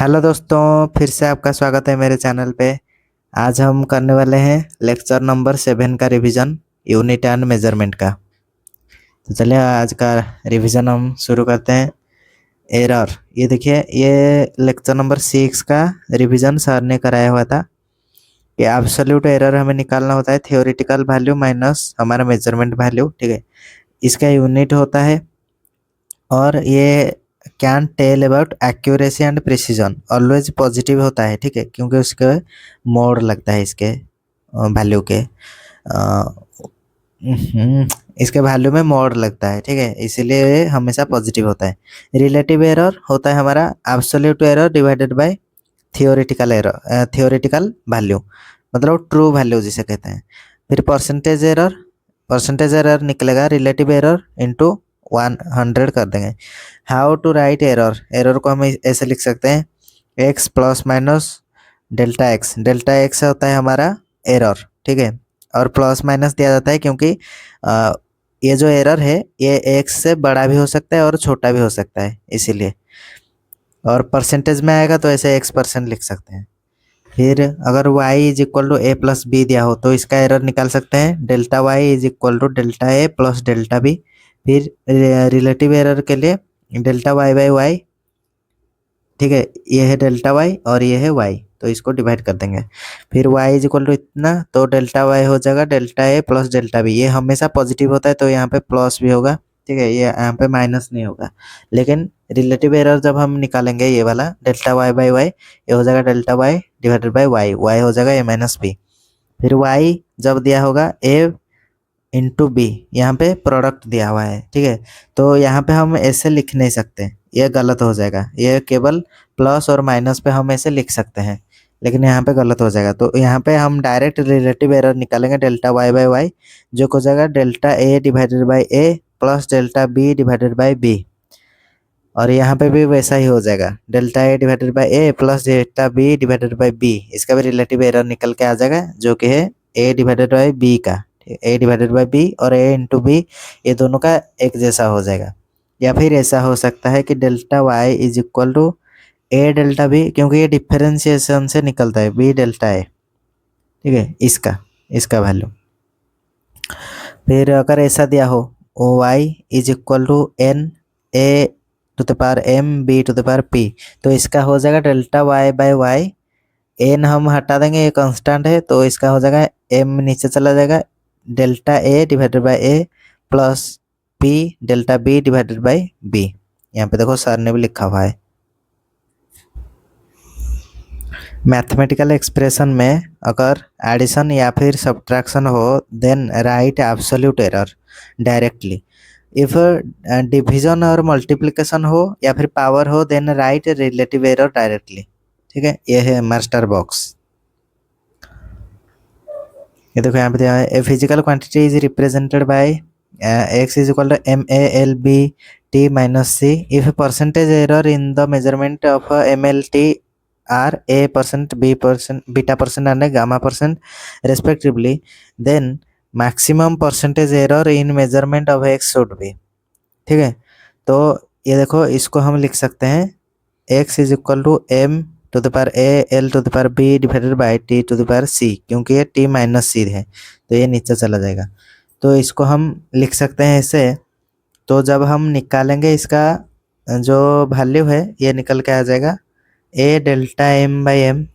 Hello दोस्तों, फिर से आपका स्वागत है मेरे चैनल पे। आज हम करने वाले हैं लेक्चर नंबर 7 का रिवीजन, यूनिट एंड मेजरमेंट का। तो चलिए आज का रिवीजन हम शुरू करते हैं। एरर, ये देखिए, ये लेक्चर नंबर 6 का रिवीजन सर ने कराया हुआ था कि एब्सोल्यूट एरर हमें निकालना होता है थियोरेटिकल वैल्यू माइनस हमारा मेजरमेंट वैल्यू। ठीक है, इसका यूनिट होता है और ये can tell about accuracy and precision, always positive होता है। ठीक है, क्योंकि उसके मोड लगता है इसके वैल्यू के इसके वैल्यू में मोड लगता है। ठीक है, इसीलिए ये हमेशा पॉजिटिव होता है। रिलेटिव एरर होता है हमारा absolute error divided by theoretical error, theoretical value मतलब ट्रू वैल्यू जिसे कहते हैं। फिर परसेंटेज एरर निकलेगा रिलेटिव एरर इंटू 100 कर देंगे। हाउ टू राइट एरर को हम ऐसे लिख सकते हैं, x plus minus delta x होता है हमारा एरर। ठीक है, और प्लस माइनस दिया जाता है क्योंकि ये जो एरर है ये एक्स से बड़ा भी हो सकता है और छोटा भी हो सकता है, इसीलिए। और परसेंटेज में आएगा तो ऐसे x% लिख सकते हैं। फिर अगर y is equal to A plus B दिया हो तो इसका एरर निकाल सकते हैं, delta Y is equal to delta A plus delta B. फिर रिलेटिव एरर के लिए डेल्टा वाई बाई वाई, ठीक है, ये है डेल्टा वाई और ये है वाई, तो इसको डिवाइड कर देंगे। फिर वाई इज इक्वल टू इतना, तो डेल्टा वाई हो जाएगा delta A plus delta B. ये हमेशा पॉजिटिव होता है तो यहाँ पे प्लस भी होगा। ठीक है, ये यहाँ पे माइनस नहीं होगा। लेकिन रिलेटिव एरर जब हम निकालेंगे ये वाला डेल्टा वाई बाई वाई, ये हो जाएगा delta Y divided by Y, Y हो जाएगा ए माइनस बी। फिर वाई जब दिया होगा ए इंटू बी, यहाँ पे प्रोडक्ट दिया हुआ है। ठीक है, तो यहाँ पे हम ऐसे लिख नहीं सकते, ये गलत हो जाएगा। ये केवल प्लस और माइनस पे हम ऐसे लिख सकते हैं, लेकिन यहाँ पे गलत हो जाएगा। तो यहाँ पे हम डायरेक्ट रिलेटिव एरर निकालेंगे डेल्टा वाई बाई वाई, जो हो जाएगा delta A divided by A plus delta B divided by B. और यहाँ पे भी वैसा ही हो जाएगा, delta A divided by A plus delta B divided by B. इसका भी रिलेटिव एरर निकल के आ जाएगा, जो कि है ए डिवाइडेड बाई बी का। ए डिवाइडेड बाई बी और ए इंटू बी, ये दोनों का एक जैसा हो जाएगा। या फिर ऐसा हो सकता है कि delta Y is equal to A delta B, क्योंकि ये डिफरेंशिएशन से निकलता है बी डेल्टा ए। ठीक है, इसका वैल्यू। फिर अगर ऐसा दिया हो Y is equal to N A to the power M B to the power P, तो इसका हो जाएगा delta Y by Y. N हम हटा देंगे, ये कांस्टेंट है, तो इसका हो जाएगा एम नीचे चला जाएगा, delta A divided by A plus P delta B divided by B. यहाँ पे देखो सर ने भी लिखा हुआ है। मैथमेटिकल एक्सप्रेशन में अगर एडिशन या फिर सब्ट्रैक्शन हो then write absolute error directly. If division और मल्टीप्लिकेशन हो या फिर पावर हो then write relative error directly. ठीक है, ये है मास्टर बॉक्स। ये देखो यहाँ पे दिया है, a physical quantity is represented by X is equal to M A L B T minus C. If percentage error in the measurement of M L T are a%, b%, beta% and gamma% respectively, then maximum percentage error in measurement of x should be। ठीक है, तो ये देखो इसको हम लिख सकते हैं x is equal to M to the power A L to the power B divided by T to the power C, क्योंकि ये टी माइनस सी है तो ये नीचे चला जाएगा। तो इसको हम लिख सकते हैं ऐसे। तो जब हम निकालेंगे इसका जो वैल्यू है ये निकल के आ जाएगा A delta M by M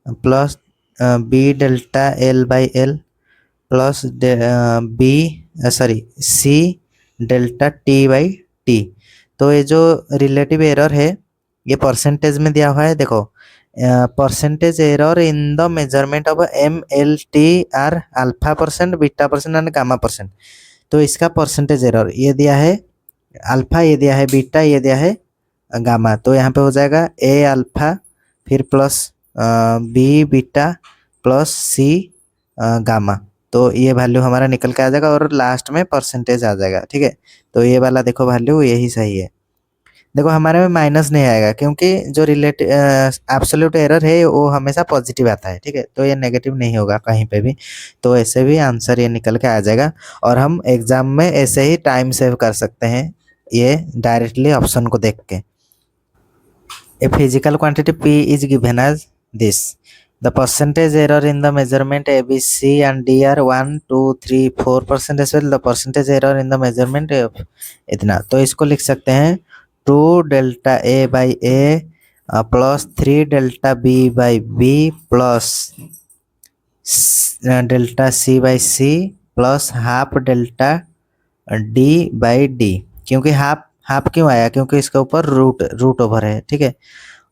plus B delta L by L plus C delta T by T. तो ये जो रिलेटिव एरर है ये परसेंटेज में दिया हुआ है। देखो, percentage error in the measurement of M L T are α%, β% and γ%। तो इसका परसेंटेज एरर ये दिया है अल्फा, ये दिया है बीटा, ये दिया है गामा। तो यहाँ पे हो जाएगा ए अल्फा फिर प्लस बी बीटा प्लस सी गामा। तो ये वैल्यू हमारा निकल के आ जाएगा और लास्ट में परसेंटेज आ जाएगा। ठीक है, तो ये वाला देखो वैल्यू यही सही है। देखो हमारे में माइनस नहीं आएगा क्योंकि जो एब्सोल्यूट एरर है वो हमेशा पॉजिटिव आता है। ठीक है, तो ये नेगेटिव नहीं होगा कहीं पे भी, तो ऐसे भी आंसर ये निकल के आ जाएगा। और हम एग्जाम में ऐसे ही टाइम सेव कर सकते हैं ये डायरेक्टली ऑप्शन को देख के। A physical quantity P is given as this. The percentage error in the measurement A, B, C and D are 1, 2, 3, 4% as well. The percentage error in the measurement इतना, तो इसको लिख सकते हैं 2 delta A by A plus 3 delta B by B plus delta C by C plus half delta D by D। क्योंकि half half क्यों आया, क्योंकि इसके ऊपर रूट ओवर है, ठीक है।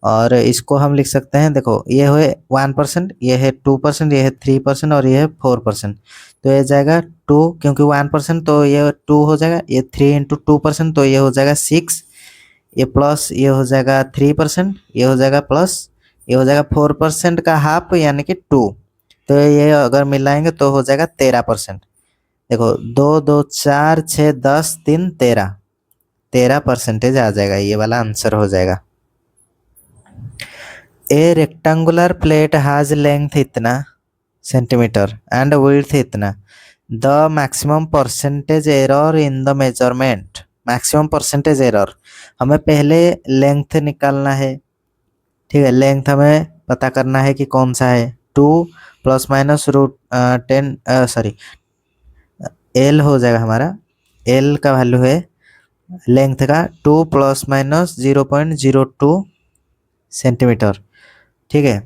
और इसको हम लिख सकते हैं, देखो ये है 1%, ये है 2%, ये है 3% और ये है 4%। तो ये जाएगा 2, क्योंकि 1% तो ये 2 हो जाएगा, ये 3 इंटू 2% तो ये हो जाएगा 6, ये प्लस ये हो जाएगा 3%, ये हो जाएगा प्लस ये हो जाएगा 4% का हाफ यानी कि 2। तो ये अगर मिलाएंगे तो हो जाएगा 13%। देखो 2 2 4 6 10 3 13% आ जाएगा, ये वाला आंसर हो जाएगा। ए रेक्टेंगुलर प्लेट हैज लेंथ इतना सेंटीमीटर एंड विड्थ इतना। The maximum percentage error in the measurement. Maximum percentage error, हमें पहले लेंथ निकालना है, ठीक है। लेंथ हमें पता करना है कि कौन सा है, 2 plus minus root 10 sorry L हो जाएगा हमारा। एल का वैल्यू है लेंथ का 2 प्लस माइनस 0.02 सेंटीमीटर, ठीक है।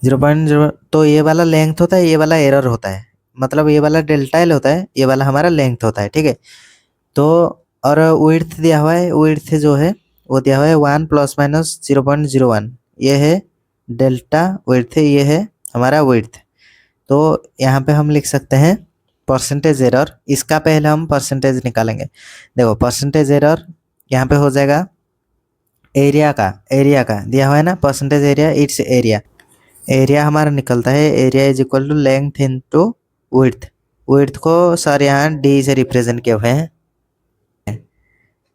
0.0, तो ये वाला लेंथ होता है, ये वाला एरर होता है, मतलब ये वाला डेल्टा एल होता है, ये वाला हमारा लेंथ होता है, ठीक है। तो और विड्थ दिया हुआ है, विड्थ जो है वो दिया हुआ है 1 प्लस माइनस 0.01, ये है डेल्टा विड्थ, ये है हमारा विड्थ। तो यहाँ पे हम लिख सकते हैं परसेंटेज एरर, इसका पहले हम परसेंटेज निकालेंगे। देखो परसेंटेज एरर यहाँ पे हो जाएगा एरिया का दिया हुआ है ना, percentage area it's area. Area हमारा निकलता है, area is equal to length into width. Width को सर यहाँ डी से रिप्रेजेंट किए हुए हैं।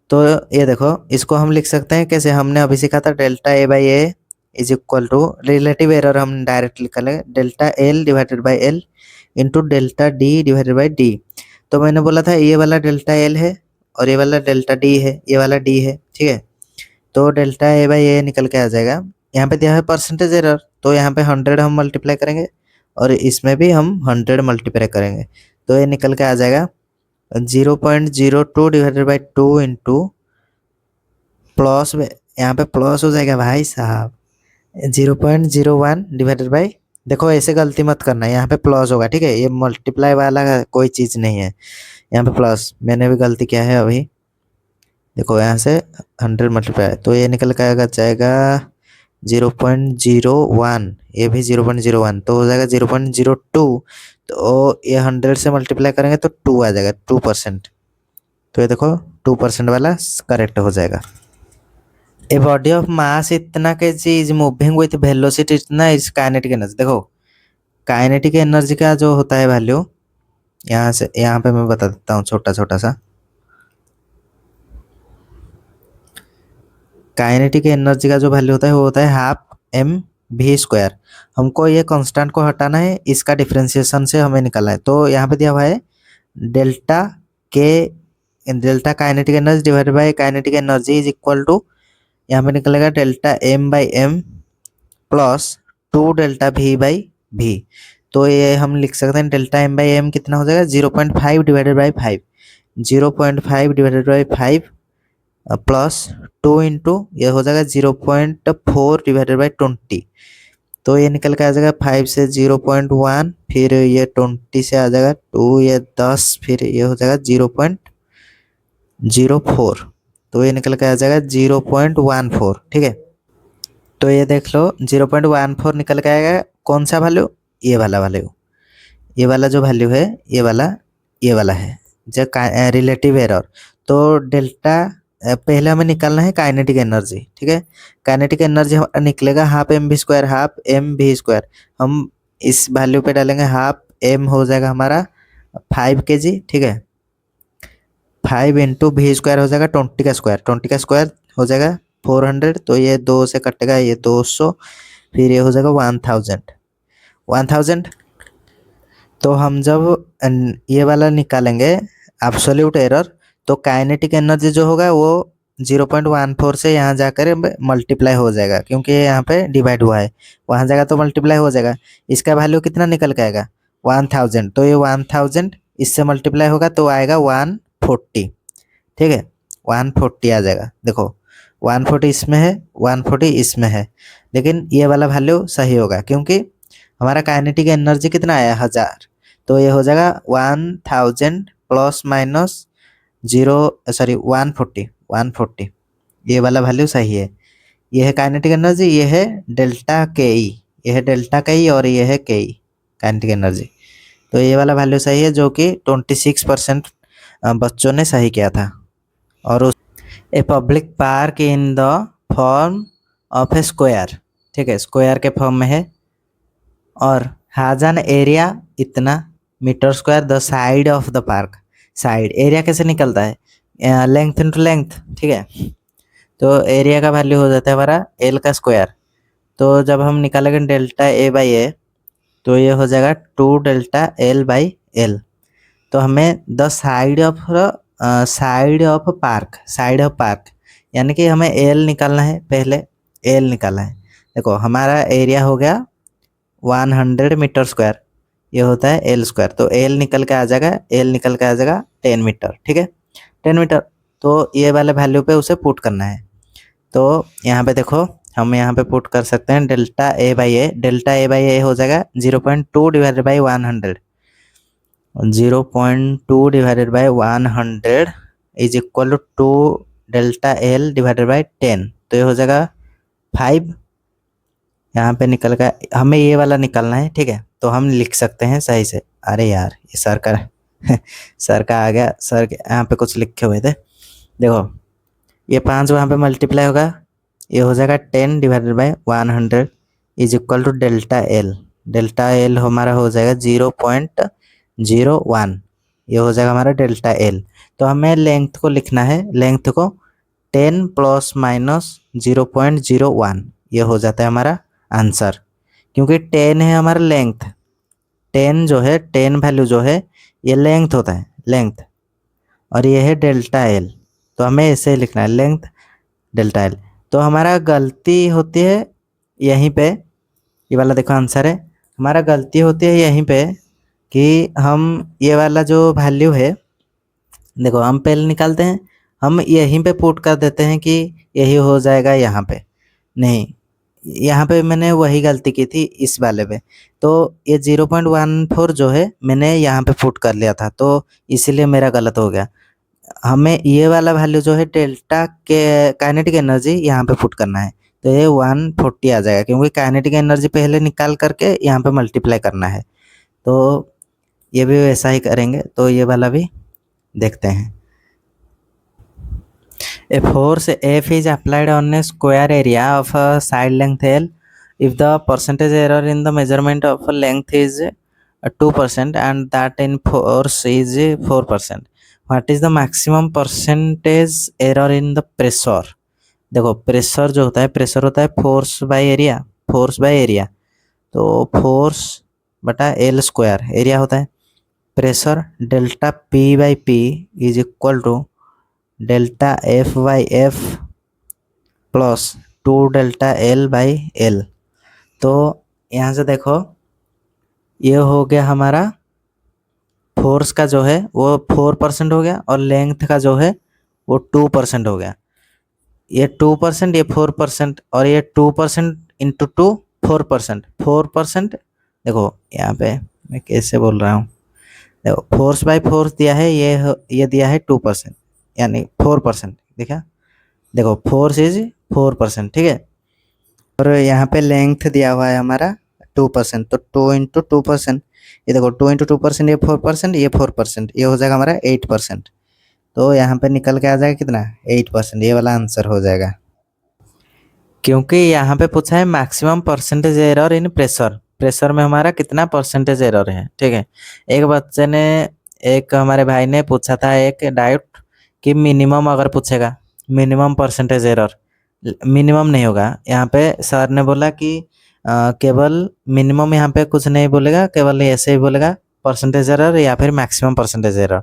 तो ये देखो इसको हम लिख सकते हैं कैसे, हमने अभी सीखा था delta A by A is equal to relative error, हम डायरेक्ट लिख लेंगे delta L divided by L into delta D divided by D. तो मैंने बोला था ये वाला डेल्टा एल है और ये वाला डेल्टा डी है, ये वाला डी है, ठीक है। तो डेल्टा ए बाई ए निकल के आ जाएगा। यहाँ पे दिया है परसेंटेज एरर, तो यहाँ पे 100 हम मल्टीप्लाई करेंगे और इसमें भी हम 100 मल्टीप्लाई करेंगे, तो ये निकल के आ जाएगा 0.02 डिवाइडेड बाई 2 इंटू प्लस, यहाँ पे प्लस हो जाएगा भाई साहब 0.01 डिवाइडेड बाई, देखो ऐसे गलती मत करना, यहाँ पे प्लस होगा, ठीक है। ये मल्टीप्लाई वाला कोई चीज़ नहीं है, यहाँ पे प्लस, मैंने भी गलती किया है अभी। देखो यहाँ से 100 मल्टीप्लाई, तो ये निकल के आएगा जाएगा 0.01, ये भी 0.01, तो हो जाएगा 0.02। तो ये 100 से मल्टीप्लाई करेंगे तो 2 आ जाएगा, 2%। तो ये देखो 2% वाला करेक्ट हो जाएगा। ए बॉडी ऑफ मास इतना के जी इज मूविंग विथ वेलोसिटी इतना इज काइनेटिक एनर्जी। देखो काइनेटिक एनर्जी का जो होता है वैल्यू, यहाँ से यहाँ पे मैं बता देता हूँ छोटा छोटा सा। काइनेटिक एनर्जी का जो वैल्यू होता है वो होता है हाफ एम वी स्क्वायर। हमको ये कांस्टेंट को हटाना है, इसका डिफरेंशिएशन से हमें निकालना है। तो यहाँ पे दिया हुआ है delta K, delta kinetic energy divided by kinetic energy is equal to, यहाँ पे निकलेगा delta M by M plus 2 delta V by V. तो ये हम लिख सकते हैं डेल्टा एम बाई एम कितना हो जाएगा 0.5 divided by 5, 0.5 divided by 5 plus 2 into ये हो जाएगा 0.4 डिवाइडेड बाई 20। तो ये निकल के आ जाएगा 5 से 0.1, फिर ये 20 से आ जाएगा 2, ये 10, फिर ये हो जाएगा 0.04। तो ये निकल के आ जाएगा 0.14, ठीक है। तो ये देख लो 0.14 निकल के आएगा, कौन सा वैल्यू, ये वाला वैल्यू, ये वाला जो वैल्यू है ये वाला है जो रिलेटिव एरर। तो डेल्टा पहले हमें निकालना है काइनेटिक एनर्जी, ठीक है। काइनेटिक एनर्जी निकलेगा half M V square, half M V square. हम इस वैल्यू पे डालेंगे, हाफ एम हो जाएगा हमारा 5 kg, ठीक है। 5 इंटू वी स्क्वायर हो जाएगा 20 का स्क्वायर, 20 का स्क्वायर हो जाएगा 400, तो ये 2 से कटेगा, ये 200, फिर ये हो जाएगा 1000। तो हम जब ये वाला निकालेंगे एब्सोल्यूट एरर, तो काइनेटिक एनर्जी जो होगा वो 0.14 से यहाँ जाकर मल्टीप्लाई हो जाएगा, क्योंकि यहाँ पे डिवाइड हुआ है, वहाँ जाएगा तो मल्टीप्लाई हो जाएगा। इसका वैल्यू कितना निकल के आएगा 1000, तो ये 1000 इससे मल्टीप्लाई होगा तो आएगा 140, ठीक है 140 आ जाएगा। देखो 140 इसमें है, 140 इसमें है, लेकिन ये वाला वैल्यू सही होगा क्योंकि हमारा काइनेटिक एनर्जी कितना आया 1000, तो ये हो जाएगा 1000 प्लस माइनस 140, ये वाला वैल्यू सही है। ये है काइनेटिक एनर्जी, ये है डेल्टा के ई, ये है डेल्टा के ई और ये है के ई काइनेटिक एनर्जी। तो ये वाला वैल्यू सही है जो कि 26% बच्चों ने सही किया था। और उस a public park in the form of a square, ठीक है स्क्वायर के फॉर्म में है, और हैज एन एरिया इतना metre square the side of the park. Side area कैसे निकलता है, लेंथ इंटू लेंथ, ठीक है तो एरिया का वैल्यू हो जाता है हमारा एल का स्क्वायर। तो जब हम निकालेंगे डेल्टा ए बाई ए तो ये हो जाएगा 2 डेल्टा एल बाई एल। तो हमें द साइड ऑफ पार्क यानी कि हमें एल निकालना है, पहले एल निकालना है। देखो हमारा एरिया हो गया 100 मीटर स्क्वायर, ये होता है एल स्क्वायर, तो एल निकल के आ जाएगा 10 मीटर, ठीक है 10 मीटर। तो ये वाले वैल्यू पे उसे पुट करना है। तो यहाँ पे देखो हम यहाँ पे पुट कर सकते हैं डेल्टा ए बाई ए हो जाएगा 0.2 divided by 100, 0.2 divided by 100 is equal to delta L divided by 10, तो ये हो जाएगा 5। यहाँ पे निकल गया, हमें ये वाला निकालना है, ठीक है तो हम लिख सकते हैं सही से। अरे यार ये सर का सर का आ गया, सर के यहाँ पे कुछ लिखे हुए थे। देखो ये 5 वहाँ पे मल्टीप्लाई होगा, ये हो जाएगा 10 divided by 100 is equal to delta L हमारा हो जाएगा 0.01, ये हो जाएगा हमारा डेल्टा एल। तो हमें लेंथ को लिखना है, लेंथ को 10 प्लस माइनस 0.01, ये हो जाता है हमारा आंसर, क्योंकि 10 है हमारा लेंथ, 10 जो है 10 वैल्यू जो है ये लेंथ होता है लेंथ, और ये है डेल्टा एल, तो हमें ऐसे लिखना है लेंथ डेल्टा एल। तो हमारा गलती होती है यहीं पे, ये वाला देखो आंसर है, हमारा गलती होती है यहीं पे कि हम ये वाला जो वैल्यू है, देखो हम पहले निकालते हैं, हम यहीं पे पुट कर देते हैं कि यही हो जाएगा, यहाँ पे नहीं, यहाँ पे मैंने वही गलती की थी इस वाले पे। तो ये 0.14 जो है मैंने यहाँ पे पुट कर लिया था, तो इसीलिए मेरा गलत हो गया। हमें ये वाला वैल्यू जो है डेल्टा के काइनेटिक एनर्जी यहाँ पे पुट करना है, तो ये 140 आ जाएगा, क्योंकि काइनेटिक एनर्जी पहले निकाल करके यहाँ पे मल्टीप्लाई करना है। तो ये भी वैसा ही करेंगे, तो ये वाला भी देखते हैं। A force F is applied on a square area of a side length L if the percentage error in the measurement of a length is 2% and that in force is 4%. What is the maximum percentage error in the pressure? देखो pressure जो होता है, pressure होता है force by area, तो force बटा L square area होता है। Pressure delta P by P is equal to delta F by F plus 2 delta L by L. तो यहाँ से देखो ये हो गया हमारा फोर्स का जो है वो 4% हो गया, और लेंथ का जो है वो 2% हो गया। ये 2%, ये 4%, और ये 2% इंटू 2 4%। देखो यहाँ पे मैं कैसे बोल रहा हूँ, देखो फोर्स बाई फोर्स दिया है, ये दिया है 2% यानी 4%, देखा देखो फोर्स इज 4%, ठीक है, और यहाँ पे लेंथ दिया हुआ है हमारा 2%, तो 2 इंटू 2%, ये देखो 2 इंटू 2%, ये 4%, ये 4%, ये हो जाएगा हमारा 8%। तो यहाँ पे निकल के आ जाएगा कितना 8%, ये वाला आंसर हो जाएगा। क्योंकि यहाँ पे पूछा है मैक्सिमम परसेंटेज एरर इन प्रेशर में हमारा कितना परसेंटेज एरर है, ठीक है। एक बच्चे ने, एक हमारे भाई ने पूछा था एक डाउट कि मिनिमम अगर पूछेगा मिनिमम परसेंटेज एरर, मिनिमम नहीं होगा यहाँ पे, सर ने बोला कि केवल मिनिमम यहाँ पे कुछ नहीं बोलेगा, केवल ऐसे ही बोलेगा परसेंटेज एरर या फिर मैक्सिमम परसेंटेज एरर,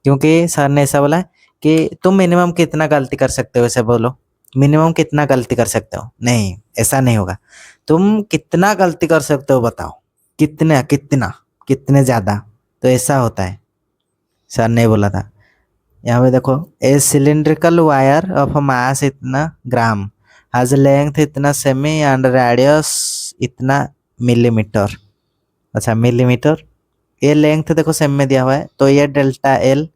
क्योंकि सर ने ऐसा बोला कि तुम मिनिमम कितना गलती कर सकते हो, ऐसे बोलो मिनिमम कितना गलती कर सकते हो, नहीं ऐसा नहीं होगा। तुम कितना गलती कर सकते हो बताओ, कितना कितना कितने ज्यादा, तो ऐसा होता है। सर ने बोला था। यहाँ पे देखो, ए सिलिंड्रिकल वायर ऑफ मास इतना ग्राम हैज लेंथ इतना सेमी एंड रेडियस इतना मिलीमीटर। अच्छा मिलीमीटर, ये लेंथ देखो सेम में दिया हुआ है, तो ये डेल्टा एल,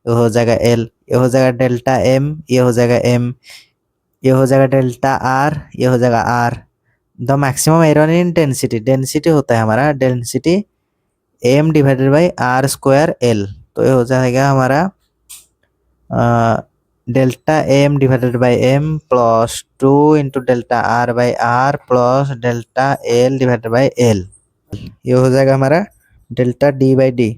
ये हो जाएगा एल, ये हो जाएगा डेल्टा एम, ये हो जाएगा एम, ये हो जाएगा डेल्टा आर, ये हो जाएगा R. The maximum error in density, density होता है हमारा density M divided by R square L, तो ये हो जाएगा हमारा delta M divided by M plus 2 into delta R by R plus delta L divided by L, ये हो जाएगा हमारा डेल्टा डी बाई डी।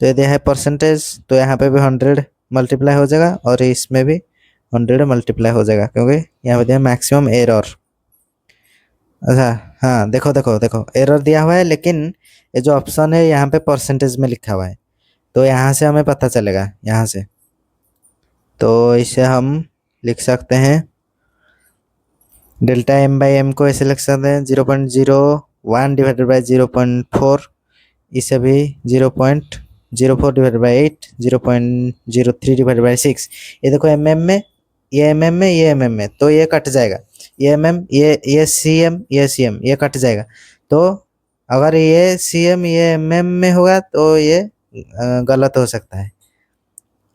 तो ये दिया है परसेंटेज, तो यहाँ पे भी 100 मल्टीप्लाई हो जाएगा और इसमें भी 100 मल्टीप्लाई हो जाएगा, क्योंकि यहाँ पे दिया मैक्सिमम एरर। अच्छा हाँ, देखो देखो देखो एरर दिया हुआ है, लेकिन ये जो ऑप्शन है यहाँ पे परसेंटेज में लिखा हुआ है, तो यहाँ से हमें पता चलेगा यहाँ से। तो इसे हम लिख सकते हैं डेल्टा एम बाई एम को ऐसे लिख सकते हैं 0.01 डिवाइडेड बाई 0.4, इसे भी 0.04 डिवाइडेड बाई 8, 0.03 डिवाइडेड बाई 6। ये देखो एम एम में, ये एम एम में, ये एम एम में, तो ये कट जाएगा, ये एम एम, ये सी एम, ये सी एम, ये कट जाएगा। तो अगर ये सी एम ये एम एम में होगा तो ये गलत हो सकता है,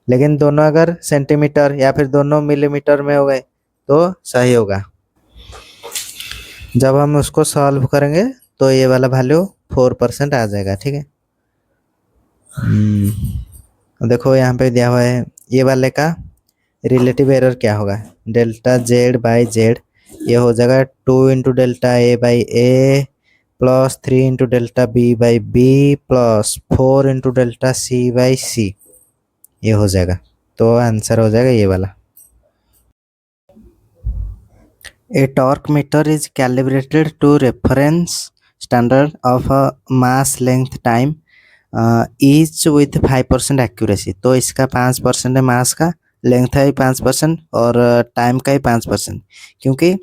लेकिन दोनों अगर सेंटीमीटर या फिर दोनों मिलीमीटर में हो गए तो सही होगा। जब हम उसको सॉल्व करेंगे तो ये वाला वैल्यू 4% आ जाएगा, ठीक है। देखो यहाँ पे दिया हुआ है ये वाले का रिलेटिव एरर क्या होगा, डेल्टा जेड बाई जेड, ये हो जाएगा 2 into delta A by A plus 3 into delta B by B plus 4 into delta C by C, ये हो जाएगा। तो आंसर हो जाएगा ये वाला। A torque meter is calibrated to reference standard of a mass length time each with 5% accuracy। तो इसका 5% है मास का, लेंथ है 5% और टाइम का ही 5%, क्योंकि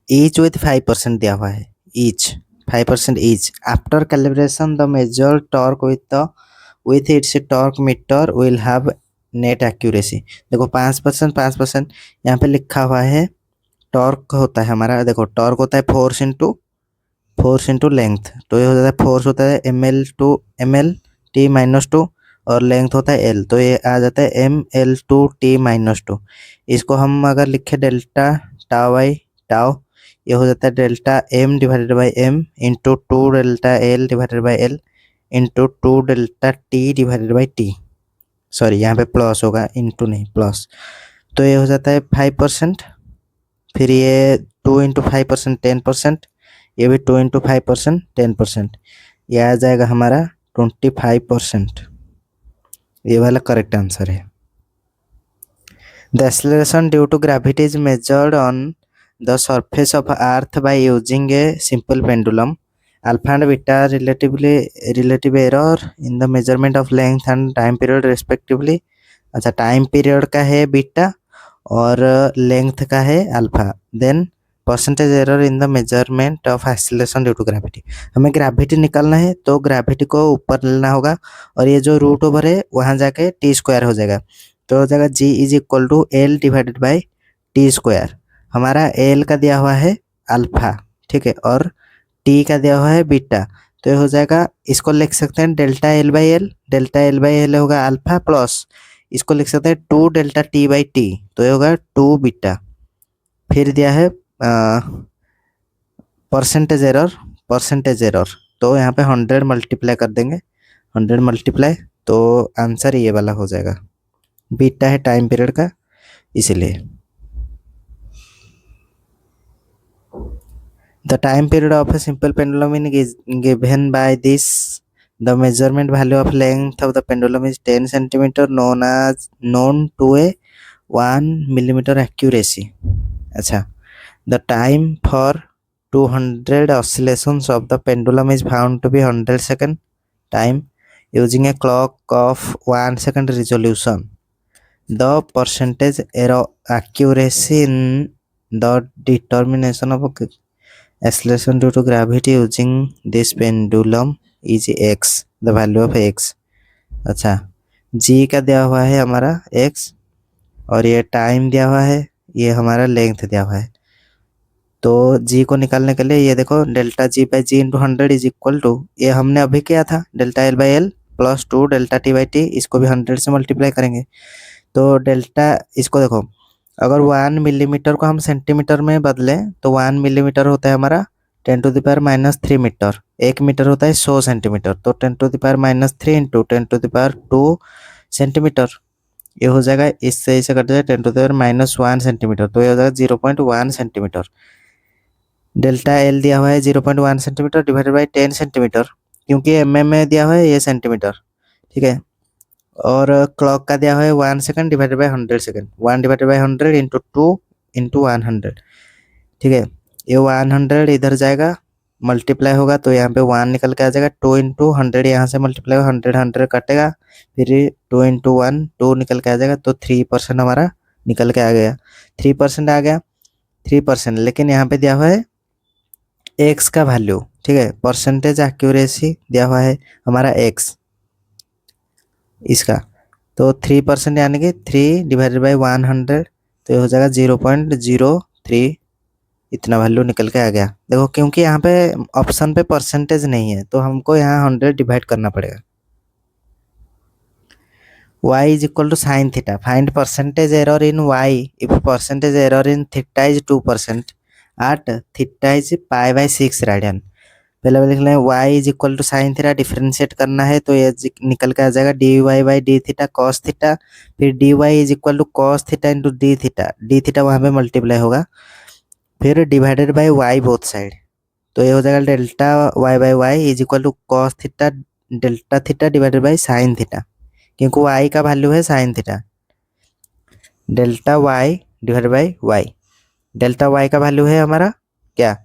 ईच विथ 5% दिया हुआ है, each 5% each. After calibration the measure torque with its torque meter will have net accuracy. देखो 5% 5% यहाँ पे लिखा हुआ है। टॉर्क होता है हमारा, देखो टॉर्क होता है फोर्स इंटू लेंथ, तो ये हो जाता है फोर्स होता है ml/t-2 और लेंथ होता है l, तो ये आ जाता है ml/t-2। इसको हम अगर लिखे डेल्टा टाउ बाई टाउ, ये हो जाता है delta m divided by m into 2 delta l divided by l into 2 delta t divided by t। Sorry यहाँ पे प्लस होगा, इंटू नहीं प्लस। तो ये हो जाता है 5%, फिर ये 2 इंटू 5% 10%, ये भी 2 इंटू 5% 10%, ये आ जाएगा हमारा 25%। ये वाला करेक्ट आंसर है। The acceleration due to gravity is measured on the surface of earth by using a simple pendulum. Alpha and beta relative error in the measurement of length and time period respectively. अच्छा time period का है beta और length का है alpha. Then percentage error in the measurement of acceleration due to gravity. हमें gravity निकालना है तो ग्रेविटी को ऊपर लेना होगा और ये जो रूट ओवर है वहाँ जाके टी स्क्वायर हो जाएगा, तो हो जाएगा G is equal to L divided by T square. हमारा एल का दिया हुआ है अल्फा, ठीक है, और टी का दिया हुआ है बीटा, तो ये हो जाएगा, इसको लिख सकते हैं delta L by L, delta L by L होगा अल्फा प्लस इसको लिख सकते हैं 2 डेल्टा टी बाई टी, तो ये होगा 2 बीटा। फिर दिया है परसेंटेज एरर, तो यहाँ पे 100 मल्टीप्लाई कर देंगे, 100 मल्टीप्लाई, तो आंसर ये वाला हो जाएगा। बीटा है टाइम पीरियड का इसलिए। The time period of A simple pendulum is given by this. The measurement value of length of the pendulum is 10 centimeter known to a 1 millimeter accuracy। अच्छा, the time for 200 oscillations of the pendulum is found to be 100 second time using a clock of 1 second resolution। The percentage error accuracy in the determination of acceleration due to gravity using this pendulum is X, the value of X. अच्छा, G का दिया हुआ है हमारा x, और ये time दिया हुआ है, ये हमारा लेंथ दिया हुआ है। तो जी को निकालने के लिए ये देखो, delta G by G into 100 is equal to, ये हमने अभी किया था, delta L by L plus 2 delta T by T, इसको भी 100 से मल्टीप्लाई करेंगे। तो डेल्टा, इसको देखो, अगर 1 मिलीमीटर को हम सेंटीमीटर में बदलें तो 1 मिलीमीटर होता है हमारा 10⁻³ मीटर, 1 मीटर होता है 100 सेंटीमीटर, तो 10⁻³ इंटू 10⁻² सेंटीमीटर, ये हो जाएगा, इससे इसे कट जाए 10⁻⁻1 सेंटीमीटर, तो ये हो जाएगा 0.1 सेंटीमीटर। डेल्टा एल दिया हुआ है 0.1 सेंटीमीटर डिवाइडेड बाई 10 सेंटीमीटर, क्योंकि एमएम में दिया हुआ है ये सेंटीमीटर, ठीक है। और क्लॉक का दिया हुआ है 1 second divided by 100 second, 1 divided by 100 into 2 into 100, ठीक है। ये 100 इधर जाएगा, मल्टीप्लाई होगा तो यहाँ पे 1 निकल के आ जाएगा, 2 इंटू 100 यहाँ से मल्टीप्लाई होगा, 100 कटेगा, फिर 2 इंटू 1 2 निकल के आ जाएगा, तो 3% हमारा निकल के आ गया, 3% आ गया, 3%। लेकिन यहाँ पे दिया हुआ है एक्स का वैल्यू, ठीक है, परसेंटेज एक्यूरेसी दिया हुआ है हमारा एक्स इसका, तो 3% यानी कि 3 डिवाइडेड बाई 100, तो ये हो जाएगा 0.03, इतना वैल्यू निकल के आ गया। देखो, क्योंकि यहाँ पे ऑप्शन पे परसेंटेज नहीं है तो हमको यहाँ 100 डिवाइड करना पड़ेगा। y is equal to sin theta, find percentage error in y if percentage error in theta is 2% at theta is pi by 6 radian. पहले लिख लें y is equal to sine theta, differentiate करना है तो ये निकल के आ जाएगा D Y by D theta cos theta, फिर D Y is equal to cos theta into D theta वहाँ पे मल्टीप्लाई होगा, फिर divided by Y both side, तो ये हो जाएगा delta Y by Y is equal to cos theta delta theta divided by sine theta, क्योंकि Y का वैल्यू है sine theta, delta Y divided by Y, delta Y का value है हमारा क्या,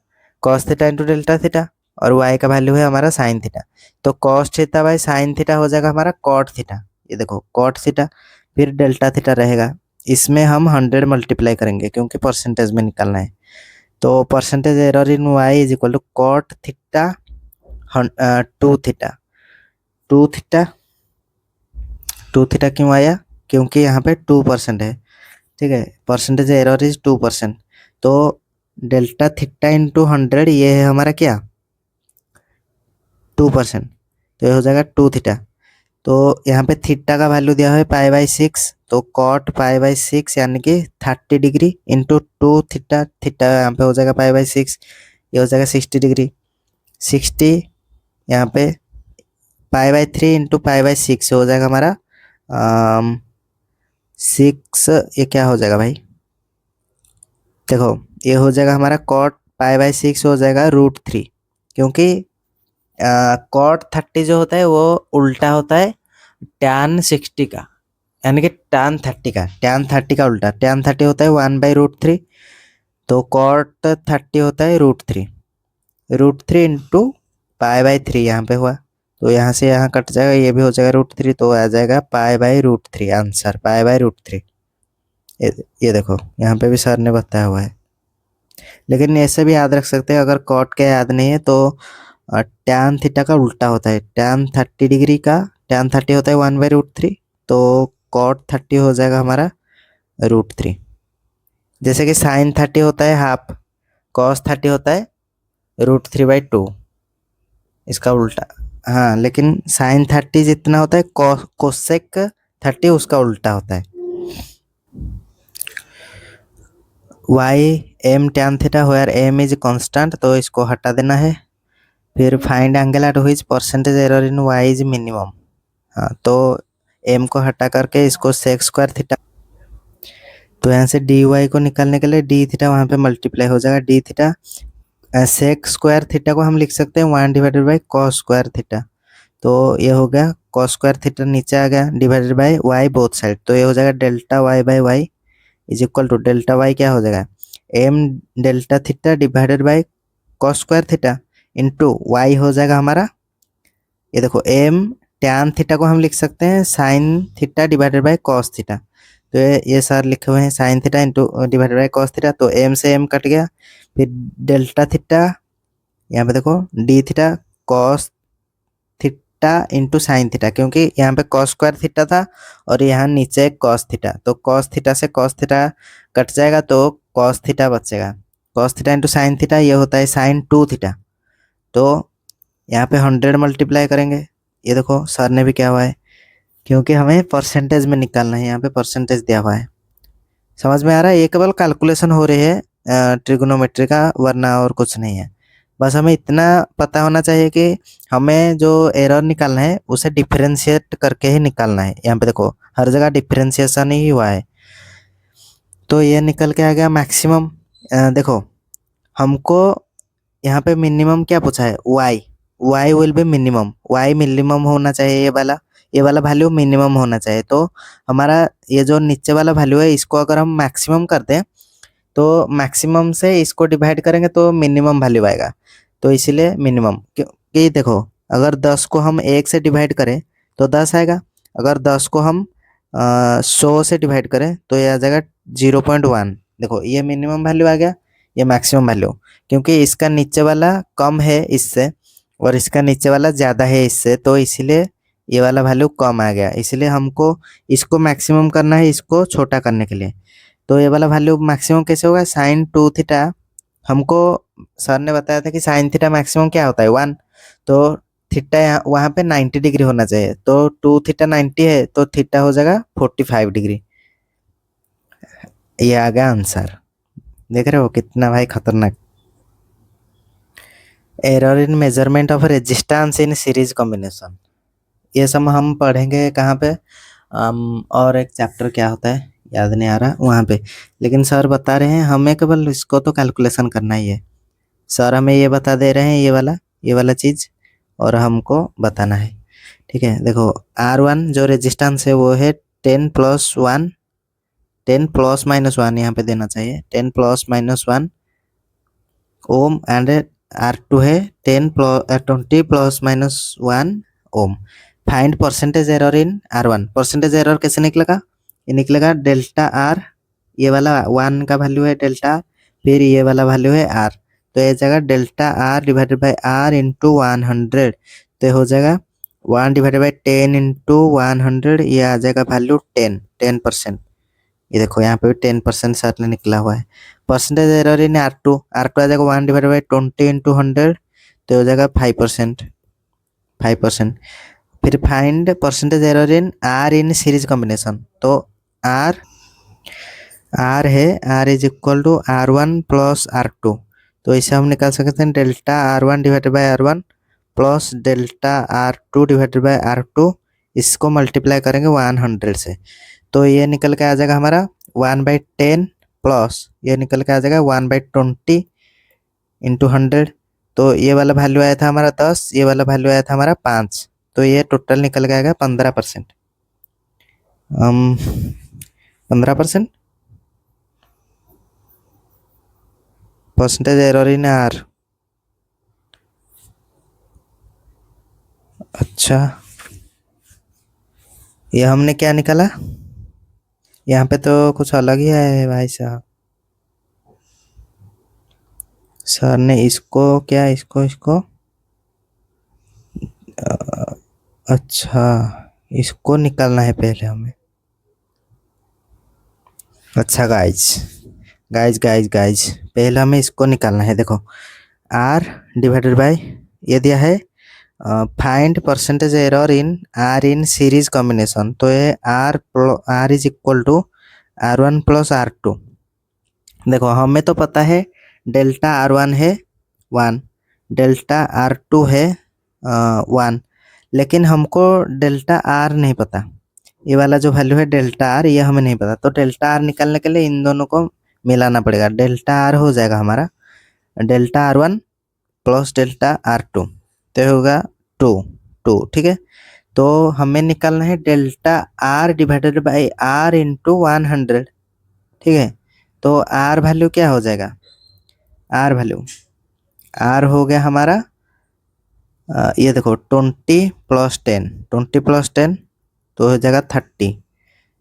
cos theta into delta theta, और y का value है हमारा साइन थीटा, तो cos theta by sine theta हो जाएगा हमारा कॉट थीटा, ये देखो कॉट थीटा, फिर डेल्टा थीटा रहेगा, इसमें हम 100 मल्टीप्लाई करेंगे क्योंकि परसेंटेज में निकालना है, तो percentage error in y is equal to cot theta 2 theta, 2 theta, 2 theta क्यों आया, क्योंकि यहाँ पे 2% है, ठीक है, परसेंटेज एरर इज 2%, तो डेल्टा थीटा इंटू 100 ये है हमारा क्या 2%, तो ये हो जाएगा 2 थीटा, तो यहाँ पे थीटा का वैल्यू दिया है पाई बाई 6, तो कॉट पाई बाई 6 यानी कि 30 डिग्री इंटू 2 थीटा, थीटा यहाँ पे हो जाएगा पाई बाई 6, ये हो जाएगा 60 डिग्री, 60 यहाँ पे pi by 3 into pi by 6 हो जाएगा हमारा 6, ये क्या हो जाएगा भाई, देखो ये हो जाएगा हमारा कॉट पाई बाई 6 हो जाएगा √3, क्योंकि कॉट 30 जो होता है वो उल्टा होता है टैन 60 का, यानी कि टैन 30 का उल्टा, टैन 30 होता है 1/√3, तो कॉट 30 होता है √3 इंटू पाई बाई 3 यहाँ पे हुआ, तो यहाँ से यहाँ कट जाएगा, ये भी हो जाएगा √3, तो आ जाएगा pi by √3, answer pi by √3। ये देखो यहाँ पे भी सर ने बताया हुआ है, लेकिन ऐसे भी याद रख सकते हैं, अगर कॉट के याद नहीं है तो टैन थीटा का उल्टा होता है, टैन 30 डिग्री का टैन 30 होता है 1/√3, तो कॉट 30 हो जाएगा हमारा √3, जैसे कि साइन 30 होता है हाफ, कॉस 30 होता है √3/2, इसका उल्टा, हाँ, लेकिन साइन 30 जितना होता है कोसेक 30 उसका उल्टा होता है। Y M tan theta where M is constant, तो इसको हटा देना है, फिर find angle at which percentage error in Y is minimum, हाँ, तो एम को हटा करके इसको सेक स्क्वायर थीटा, तो यहाँ से डी वाई को निकालने के लिए डी थीटा वहाँ पे मल्टीप्लाई हो जाएगा, D theta sec square theta को हम लिख सकते हैं 1 divided by cos square theta, तो ये हो गया कॉस स्क्वायर थीटा नीचे आ गया divided by Y both side, तो ये हो जाएगा delta Y by Y is equal to delta Y क्या हो जाएगा M delta theta divided by cos square theta into Y हो जाएगा हमारा, ये देखो एम टैन थीटा को हम लिख सकते हैं sine theta divided by cos theta, तो ये सर लिखे हुए हैं sine theta into divided by cos theta, तो एम से एम कट गया, फिर डेल्टा थीटा, यहाँ पे देखो D theta cos theta into sine theta, क्योंकि यहाँ पे कॉस स्क्वायर थीटा था और यहाँ नीचे कॉस थीटा, तो कॉस थीटा से कॉस थीटा कट जाएगा तो कॉस थीटा बचेगा। Cos theta into sine theta ये होता है साइन 2 थीटा। तो यहाँ पे 100 मल्टीप्लाई करेंगे, ये देखो सर ने भी क्या हुआ है, क्योंकि हमें परसेंटेज में निकालना है, यहाँ पे परसेंटेज दिया हुआ है। समझ में आ रहा है? ये केवल कैलकुलेशन हो रही है ट्रिग्नोमेट्री का, वरना और कुछ नहीं है। बस हमें इतना पता होना चाहिए कि हमें जो एरर निकालना है उसे डिफरेंशिएट करके ही निकालना है। यहाँ पे देखो हर जगह डिफरेंशिएशन ही हुआ है, तो ये निकल के आ गया मैक्सिमम। देखो हमको यहाँ पे मिनिमम क्या पूछा है, y will be minimum, y minimum होना चाहिए, ये वाला वैल्यू मिनिमम होना चाहिए। तो हमारा ये जो नीचे वाला वैल्यू है इसको अगर हम मैक्सिमम कर दें तो मैक्सिमम से इसको डिवाइड करेंगे तो मिनिमम वैल्यू आएगा, तो इसीलिए मिनिमम। क्योंकि देखो अगर 10 को हम 1 से डिवाइड करें तो 10 आएगा, अगर 10 को हम 100 से डिवाइड करें तो ये आ जाएगा 0.1। देखो ये मिनिमम वैल्यू आ गया, ये मैक्सिमम वैल्यू, क्योंकि इसका नीचे वाला कम है इससे और इसका नीचे वाला ज़्यादा है इससे, तो इसीलिए ये वाला वैल्यू कम आ गया। इसलिए हमको इसको मैक्सिमम करना है इसको छोटा करने के लिए। तो ये वाला वैल्यू मैक्सिमम कैसे होगा, साइन 2 थीटा, हमको सर ने बताया था कि साइन थीटा मैक्सिमम क्या होता है 1, तो थीटा वहाँ पे 90 डिग्री होना चाहिए, तो 2 थीटा 90 है तो थीटा हो जाएगा 45 डिग्री। ये आ गया आंसर। देख रहे हो कितना भाई खतरनाक। Error in measurement of resistance in series combination, ये सब हम पढ़ेंगे कहाँ पे, और एक चैप्टर क्या होता है याद नहीं आ रहा वहाँ पे, लेकिन सर बता रहे हैं हमें केवल इसको तो कैलकुलेशन करना ही है। सर हमें ये बता दे रहे हैं ये वाला चीज़ और हमको बताना है। ठीक है, देखो R1 जो रेजिस्टेंस है वो है 10+1, 10+-1 यहाँ पे देना चाहिए, 10+-1 ओम, एंड R2 है 20+-1 ohm. Find percentage error in R1। Percentage error कैसे निकलेगा, ये निकलेगा डेल्टा R, ये वाला 1 का वैल्यू है डेल्टा, फिर ये वाला वैल्यू है R, तो ये जाएगा delta R divided by R into 100, तो हो जाएगा 1 डिवाइडेड बाई 10 इंटू 100, ये आ जाएगा वैल्यू 10%। ये देखो यहाँ पे भी 10% सर ने निकला हुआ है। परसेंटेज एरर इन R2 आ जाएगा 1 डिवाइडेड बाई 20 इंटू 100, तो हो जाएगा 5%। फिर find percentage error in R in series combination, तो R है R is equal to R1 plus R2, तो इसे हम निकाल सकते हैं delta R1 divided by R1 plus delta R2 divided by R2, इसको मल्टीप्लाई करेंगे 100 से, तो ये निकल के आ जाएगा हमारा 1/10 प्लस ये निकल के आ जाएगा 1/20 इंटू 100, तो ये वाला वैल्यू आया था हमारा 10, ये वाला वैल्यू आया था हमारा 5, तो ये टोटल निकल के आएगा 15%। 15% परसेंटेज एरर इन R। अच्छा ये हमने क्या निकाला, यहाँ पे तो कुछ अलग ही है भाई साहब। सर ने इसको क्या इसको अच्छा इसको निकालना है पहले हमें। अच्छा गाइज पहले हमें इसको निकालना है। देखो R डिवाइडेड बाय ये दिया है find percentage error in R in series combination, तो ये R is equal to R1 plus R2। देखो हमें तो पता है डेल्टा R1 है 1, डेल्टा R2 है 1, लेकिन हमको डेल्टा R नहीं पता, ये वाला जो वैल्यू है डेल्टा R ये हमें नहीं पता, तो डेल्टा R निकालने के लिए इन दोनों को मिलाना पड़ेगा। डेल्टा R हो जाएगा हमारा delta R1 plus delta R2, तो होगा 2, ठीक है। तो हमें निकालना है delta R divided by R into 100, ठीक है। तो R वैल्यू क्या हो जाएगा, R हो गया हमारा ये देखो 20+10 तो हो जाएगा 30,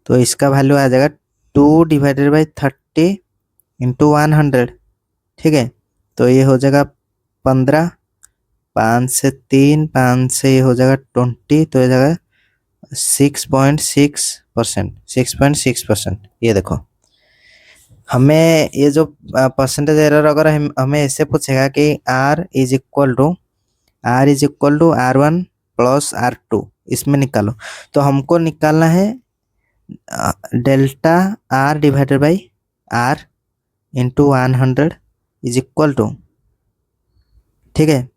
तो इसका वैल्यू आ जाएगा 2/30 इंटू 100, ठीक है। तो ये हो जाएगा 15, 5 से 3, 5 से ये हो जाएगा 20, तो ये जाएगा 6.6%, 6.6%। ये देखो, हमें ये जो परसेंटेज एरर अगर हमें ऐसे पूछेगा कि R is equal to R1 plus R2, इसमें निकालो, तो हमको निकालना है delta R divided by R into 100 is equal to, ठीक है।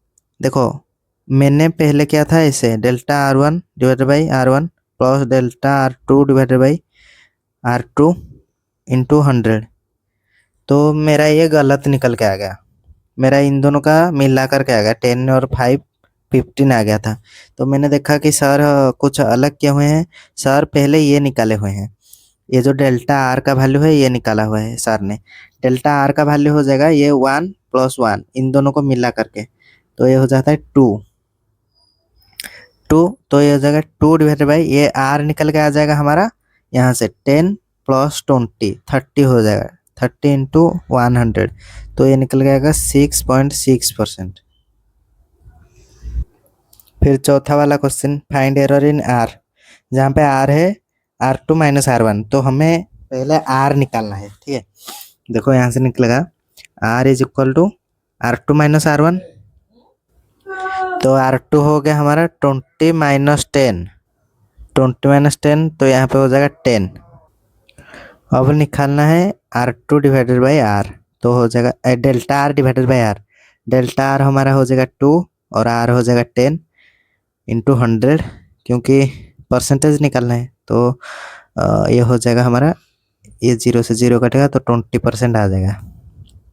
देखो, मैंने पहले क्या था, ऐसे delta R1 divided by R1 plus delta R2 divided by R2 into 100, तो मेरा ये गलत निकल के आ गया। मेरा इन दोनों का मिला करके आ गया 10 और 5 15 आ गया था। तो मैंने देखा कि सर कुछ अलग किए हुए हैं। सर पहले ये निकाले हुए हैं, ये जो डेल्टा आर का वैल्यू है ये निकाला हुआ है सर ने। डेल्टा आर का वैल्यू हो जाएगा ये 1 + 1, इन दोनों को मिला करके, तो ये हो जाता है 2। तो ये हो जाएगा 2 डिवाइडेड बाई ये आर निकल के आ जाएगा हमारा यहाँ से 10 + 20, 30 हो जाएगा, 30 इंटू 100, तो ये निकल जाएगा 6.6%। फिर चौथा वाला question, find error in are, जहाँ पे आर है R2 - R1, तो हमें पहले आर निकालना है, ठीक है। देखो यहाँ से निकलेगा R is equal to R2 - R1, तो R2 हो गया हमारा 20 - 10, 20 - 10, तो यहाँ पे हो जाएगा 10। अब निकालना है R2 डिवाइडेड बाई R, तो हो जाएगा delta R divided by R, delta R हमारा हो जाएगा 2 और R हो जाएगा 10 इंटू 100, क्योंकि परसेंटेज निकालना है, तो ये हो जाएगा हमारा, ये 0 से 0 कटेगा तो 20% आ जाएगा।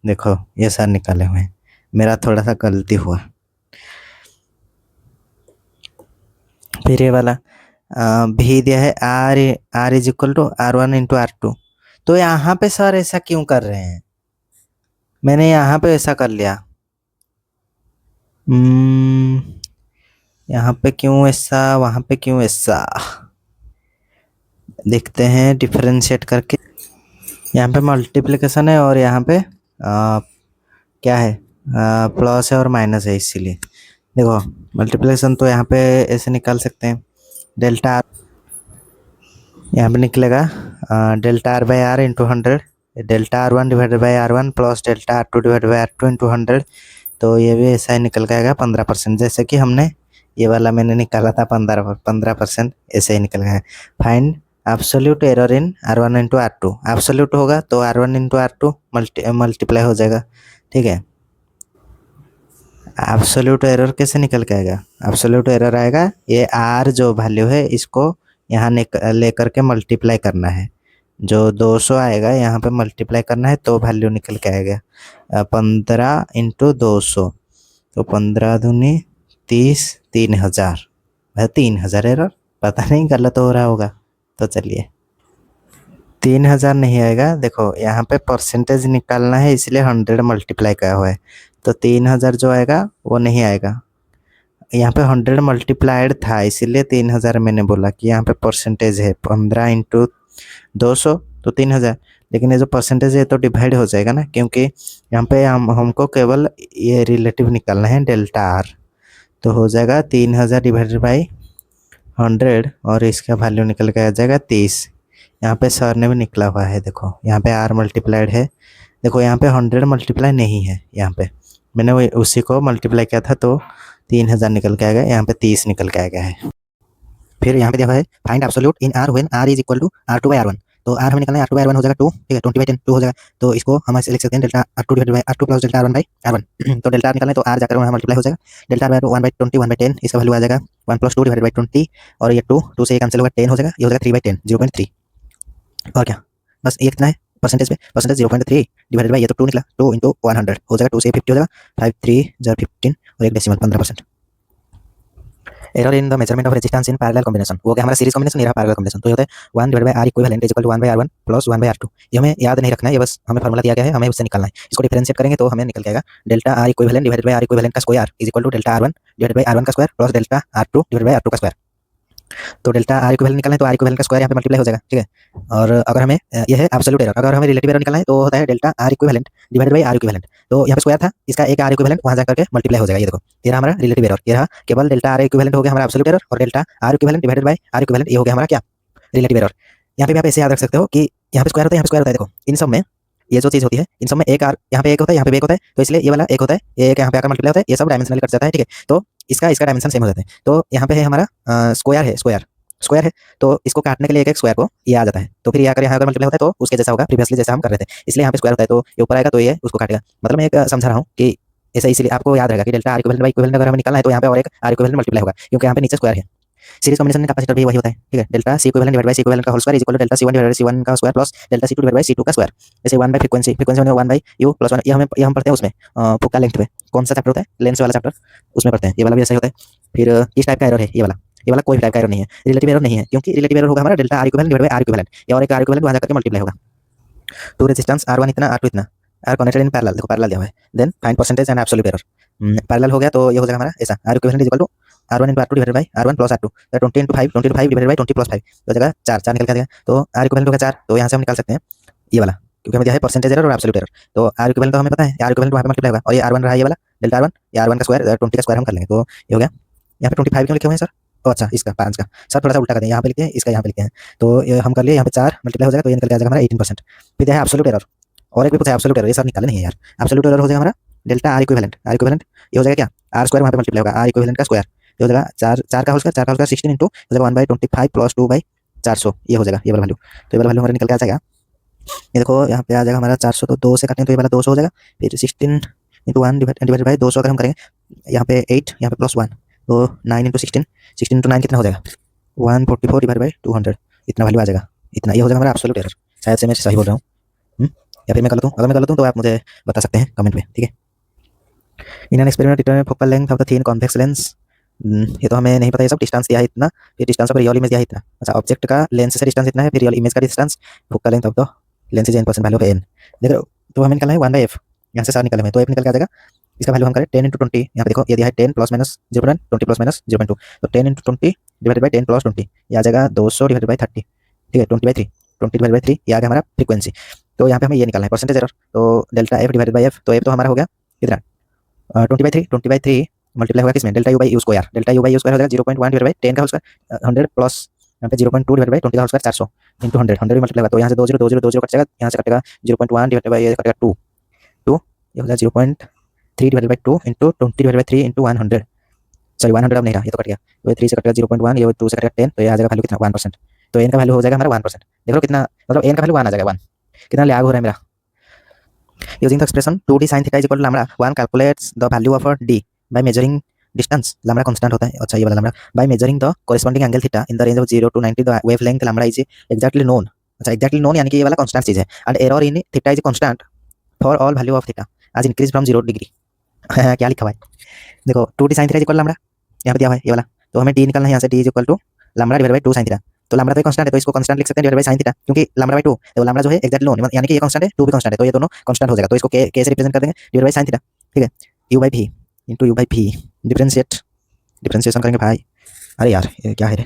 देखो ये सर निकाले हुए हैं, मेरा थोड़ा सा गलती हुआ। फिर ये वाला भी दिया है R is equal to R1 into R2, तो यहाँ पे सर ऐसा क्यों कर रहे हैं? मैंने यहाँ पे ऐसा कर लिया, यहाँ पे क्यों ऐसा, वहाँ पे क्यों ऐसा, देखते हैं डिफरेंशिएट करके। यहाँ पे मल्टीप्लिकेशन है और यहाँ पे क्या है, प्लस है और माइनस है, इसीलिए देखो मल्टीप्लिकेशन तो यहाँ पे ऐसे निकाल सकते हैं, डेल्टा आर यहाँ पे निकलेगा delta R by R into 100, delta R1 divided by R1 plus delta R2 divided by R2 into 100, तो ये भी ऐसा ही निकल के आएगा 15%, जैसे कि हमने ये वाला मैंने निकाला था 15%, ऐसे ही निकल गया। Find absolute error in R1 into R2, absolute होगा तो R1 इंटू R2 मल्टीप्लाई हो जाएगा, ठीक है। एब्सोल्यूट एरर कैसे निकल के आएगा? एब्सोल्यूट एरर आएगा, ये R जो वैल्यू है इसको यहाँ लेकर के मल्टीप्लाई करना है, जो 200 आएगा यहाँ पे मल्टीप्लाई करना है तो वैल्यू निकल के आएगा 15 इंटू 200, तो 15 दूनी 30, 3000, भाई 3000 एरर, पता नहीं गलत हो रहा होगा, तो चलिए 3000 नहीं आएगा। देखो यहाँ पे परसेंटेज निकालना है इसलिए 100 मल्टीप्लाई किया हुआ है, तो 3000 जो आएगा वो नहीं आएगा। यहाँ पे 100 मल्टीप्लाइड था इसीलिए 3000 मैंने बोला कि यहाँ पे परसेंटेज है 15 इंटू 200, तो 3000, लेकिन ये जो परसेंटेज है तो डिवाइड हो जाएगा ना, क्योंकि यहाँ पे हमको केवल ये रिलेटिव निकालना है डेल्टा आर, तो हो जाएगा 3000 डिवाइडेड बाई 100 और इसका वैल्यू निकल के आ जाएगा 30। यहाँ पे सर ने भी निकला हुआ है, देखो यहाँ पे आर मल्टीप्लाइड है, देखो यहाँ पे 100 मल्टीप्लाई नहीं है, यहाँ पे मैंने उसी को मल्टीप्लाई किया था तो 3000 निकल के आ गया, यहाँ पे 30 निकल के आ गया है। फिर यहाँ पे दिया हुआ है find absolute in R when R is equal to R2 by R1, तो आर हमें निकालना है, R2 बाई R1 हो जाएगा 2, ठीक है, 20/10 2 हो जाएगा, तो इसको हम ऐसे लिख सकते हैं delta R2 divided by R2 plus delta R1 by R1 तो डेल्टा निकालना है तो आर जाकर वहाँ मल्टीप्लाई हो जाएगा, डेल्टा बाई 1/20 1/10, इसका वैल्यू आ जाएगा 1 + 2 डिवाइडेड बाई 20, और ये 2 से ये कैंसिल होगा 10 हो जाएगा, ये हो जाएगा 3/10 0.3, और क्या बस ये कितना है परसेंटेज पे, परसेंटेज 0.3 डिवाइडेड बाई ये तो 2 निकला, 2 इंटू 100 हो जाएगा, 2 से 50 हो जाएगा, 5 3 जार 15 और एक decimal 15%। Error in the measurement of resistance in parallel combination, वो क्या हमारा सीरीज कॉम्बिनेशन, ये रहा पैरेलल कॉम्बिनेशन, तो ये होता है 1 divided by R equivalent is equal to 1 by R1 plus 1 by R2, ये हमें याद नहीं रखना है, ये बस हमें फार्मूला दिया गया है, हमें उससे निकालना है, इसको डिफरेंशिएट करेंगे तो हमें निकल के आएगा delta R equivalent divided by R equivalent का square is equal to delta R1 divided by R1 का square plus delta R2 divided by R2 का स्क्वायर। तो डेल्टा आर इक्विवेलेंट निकालना है तो आर इक्विवेलेंट का स्क्वायर यहाँ पे मल्टीप्लाई हो जाएगा, ठीक है। और अगर हमें ये है एब्सोल्यूट एरर, अगर हमें रिलेटिव एरर निकालना है तो होता है delta R equivalent divided by R equivalent. तो यहाँ पे स्क्वायर था, इसका एक आर इक्विवेलेंट वहाँ जाकर के मल्टीप्लाई हो जाएगा। ये देखो ये रहा हमारा रिलेटिव एरर, ये रहा केवल डेल्टा आर इक्विवेलेंट हो गया हमारा एब्सोल्यूट एरर, और delta R equivalent divided by R equivalent ये हो गया हमारा क्या, रिलेटिव एरर। यहाँ पे भी आप ऐसे याद रख सकते हो कि यहाँ पे स्क्वायर होता है, यहाँ पे स्क्वायर होता है। देखो इन सब में ये जो चीज होती है, इन सब में एक आर यहाँ पे एक होता है, यहाँ पे भी एक होता है, तो इसलिए ये वाला एक होता है, ये एक यहाँ पे आकर मल्टीप्लाई होता है, ये सब डायमेंशनली कट जाता है, ठीक है। तो इसका इसका डायमेंशन सेम हो जाता है। तो यहाँ पे है हमारा स्क्वायर है, स्क्वायर स्क्वायर है, तो इसको काटने के लिए एक एक स्क्वायर को ये आ जाता है, तो फिर ये आकर यहाँ अगर मल्टीप्लाई होता है तो उसके जैसा होगा प्रीवियसली जैसा हम कर रहे थे, इसलिए यहाँ पे स्क्वायर होता है तो ये ऊपर आएगा तो ये उसको काटेगा। मतलब मैं एक समझा रहा हूँ कि ऐसा, इसलिए आपको याद रहेगा कि delta R equivalent by equivalent अगर हमें निकालना है तो यहाँ पे और एक आर इक्विवेलेंट मल्टीप्लाई होगा, क्योंकि यहाँ पे नीचे स्क्वायर है। सीरीज कॉम्बिनेशन में कैपेसिटर भी वही होता है, ठीक है। Delta C equivalent divided by C equivalent का whole square is equal to delta C one divided by C one का square plus delta C two divided by C two का स्क्वायर। जैसे 1 बाय फ्रीक्वेंसी, फ्रीक्वेंसी होने 1 बाय यू प्लस 1, ये हम पढ़ते हैं उसमें फोकल लेंथ पे, कौन सा चैप्टर होता है, लेंस वाला चैप्टर, उसमें पढ़ते हैं। ये वाला भी ऐसा ही होता है। फिर किस टाइप का एरर है ये वाला, ये वाला कोई टाइप का एरर नहीं है, रिलेटिव एरर नहीं है, क्योंकि रिलेटिव एरर होगा हमारा delta R equivalent divided by R equivalent, या और एक आर इक्विवेलेंट वहां जाकर मल्टीप्लाई होगा। टू रेजिस्टेंस R1 इतना R2 इतना आर कनेक्टेड इन पैरेलल, देखो पैरेलल दिया हुआ है। Then find percentage and absolute error. Parallel हो गया तो ये हो जाएगा हमारा ऐसा, R equivalent is equal to R1 into R2 divided by R1 plus R2, तो 20 into 5 डिवाइडेड बाय 20 प्लस 5 तो जगह 4 4 निकल के आ जाएगा। तो आर इक्विवेलेंट हो गया 4, तो यहाँ से हम निकाल सकते हैं ये वाला, क्योंकि हमें दिया है परसेंटेज एरर और एब्सोल्यूट एरर। तो आर इक्विवेलेंट तो हमें पता है, आर इक्विवेलेंट वहाँ पे मल्टीप्लाई होगा, और ये R1 रहा ये वाला डेल्टा R1, ये R1 का स्क्वायर 20 का स्क्वायर हम कर लेंगे, तो ये हो गया। यहाँ पे 25 क्यों लिखे हुए हैं सर? ओ अच्छा, इसका 5 का सर थोड़ा सा उल्टा कर दें, यहाँ पे लिखते हैं, इसका यहाँ पे लिखते हैं, तो ये हम कर लिए, यहाँ पे 4 मल्टीप्लाई हो जाएगा तो ये निकल के आ जाएगा हमारा 18%। फिर दिया है एब्सोल्यूट एरर, और एक भी पूछा है एब्सोल्यूट एरर, ये सब निकाले नहीं है यार। एब्सोल्यूट एरर हो जाएगा हमारा delta R equivalent, R equivalent ये हो जाएगा क्या, आर स्क्वायर वहाँ पे मल्टीप्लाई होगा आर इक्विवेलेंट का स्क्वायर, ये हो जाएगा 4 4 का होल स्क्वायर, 4 का होल स्क्वायर 16 इंटू हो जाएगा 1/25 प्लस 2/400, ये हो जाएगा ये वाला वैल्यू। तो ये वाला वैल्यू हमारा निकल के आ जाएगा, ये देखो यहाँ पे आ जाएगा हमारा 400, तो 2 से काटें तो ये वाला 200 हो जाएगा। फिर 16 इंटू 1 डिवाइडेड बाई 200 अगर हम करेंगे, यहाँ पे 8 यहाँ पे प्लस 1, तो 9 इंटू 16, 16 इंटू 9 कितना हो जाएगा, 144 डिवाइड बाई 200, इतना वैल्यू आ जाएगा, इतना ये हो जाएगा हमारा एब्सोल्यूट एरर। शायद से मैं सही बोल रहा हूँ, या फिर मैं गलत हूँ, अगर मैं गलत हूँ तो आप मुझे बता सकते हैं कमेंट में, ठीक है। In an experiment determine focal length of the thin convex lens, ये तो हमें नहीं पता, ये सब डिस्टेंस दिया है इतना, फिर डिस्टेंस ऑफ रियल इमेज दिया है इतना। अच्छा, ऑब्जेक्ट का लेंस से डिस्टेंस इतना है, फिर रियल इमेज का distance, focal length of the lens is n% value of n। देखो तो हमें निकालना है 1/f, यहाँ से सार निकाले हैं तो f निकल के आ जाएगा, इसका वैल्यू हम करें 10 इंटू 20, यहाँ पे देखो ये दिया है 10 प्लस माइनस 0.1 20 प्लस माइनस 0.2, तो 10 इंटू 20 डिवाइडेड बाई 10 प्लस 20, ये आ जाएगा 200 डिवाइडेड बाई 30, ठीक है, 20/3 डिवाइडेड बाई 3, ये आ गया हमारा फ्रीक्वेंसी। तो यहाँ पे हमें ये निकालना है परसेंटेज एरर, तो delta f divided by f, तो f तो हमारा हो गया कितना 20/3 मल्टीप्लाई होगा किसमें, delta u by you square, delta u by you square हो जाएगा 0.1 डिवाइडेड बाई 10 का होल स्क्वायर 100 प्लस यहाँ पे 0.2 डिवाइडेड बाई 20 का होल स्क्वायर 400 इंटू 100, 100 भी मल्टीप्लाई होगा, तो यहाँ से 20 कट जाएगा, यहाँ से कटेगा 0.1 डिवाइडेड बाई ये कटेगा 2 2, ये हो जाएगा 0.3 divided by 2 into 20 divided by 3 into 100, sorry 100 अब नहीं रहा, ये तो कट गया, तो 3 से कटेगा 0.1, ये 2 से कटेगा 10, तो ये आ जाएगा वैल्यू कितना 1%। तो n का वैल्यू हो जाएगा हमारा 1%, देख लो कितना, मतलब n का वैल्यू 1 आ जाएगा, 1 कितना लैग हो रहा है मेरा। Using the expression 2d sin theta is equal to lambda, one calculates the value of a d by measuring distance, lambda constant होता है, अच्छा ये वाला lambda, by measuring the corresponding angle theta in the range of 0 to 90 the wavelength lambda is exactly known, अच्छा exactly known यानी कि ये वाला constant चीज है, and error in theta is constant for all value of theta as increase from 0 degree। क्या लिखा हुआ है देखो, 2d sin theta is equal to lambda, यहाँ पे दिया हुआ है ये वाला, तो हमें d निकालना है, यहाँ से d is equal to lambda divided by 2 sin theta, तो लैम्बडा तो कांस्टेंट है तो इसको कांस्टेंट लिख सकते हैं डिवाइडेड बाय sin थीटा, क्योंकि लैम्बडा बाय 2, तो लैम्बडा जो है एक्जेक्टली नोन, यानी कि ये कांस्टेंट है 2 भी कांस्टेंट है, तो ये दोनों कांस्टेंट हो जाएगा, तो इसको k से रिप्रेजेंट कर देंगे डिवाइडेड बाय sin थीटा, ठीक है। u/v इनटू u/v डिफरेंशिएशन करेंगे भाई, अरे यार ये क्या है रे।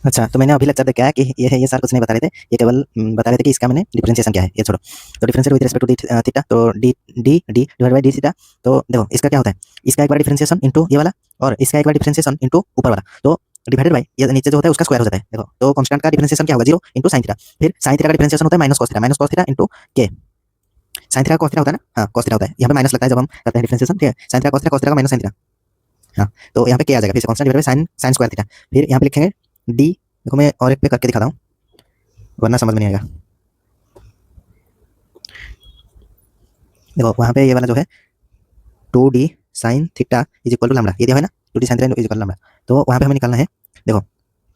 अच्छा, तो मैंने अभी लेक्चर देखा है कि ये है, ये सर कुछ नहीं बता रहे थे, ये केवल बता रहे थे कि इसका मैंने डिफरेंशिएशन क्या है, ये छोड़ो। तो differentiate with respect to theta, तो D divided by D theta, तो देखो इसका क्या होता है, इसका एक बार डिफरेंशिएशन इनटू ये वाला, और इसका एक बार डिफरेंशिएशन इनटू ऊपर वाला, तो डिवाइडेड बाय ये नीचे जो होता है उसका स्क्वायर हो जाता है, देखो तो कांस्टेंट का डिफरेंशिएशन क्या होगा 0 इंटू sin थीटा, फिर sin थीटा का डिफरेंशिएशन होता है minus cos theta into k, sin theta cos theta होता है ना, हाँ cos थीटा होता है, यहाँ पे माइनस लगता है जब हम करते हैं डिफरेंशिएशन, ठीक है, sin थीटा cos थीटा का माइनस sin थीटा, हाँ तो यहाँ पे क्या आ जाएगा, फिर से constant divided by sin square theta, फिर यहाँ पे लिखेंगे d, देखो मैं और एक पे करके दिखाता हूँ वरना समझ में नहीं आएगा। देखो वहाँ पे ये वाला जो है 2d sin theta is equal to lambda, ये दिया है ना 2d sin theta is equal to lambda, तो वहाँ पे हमें निकालना है, देखो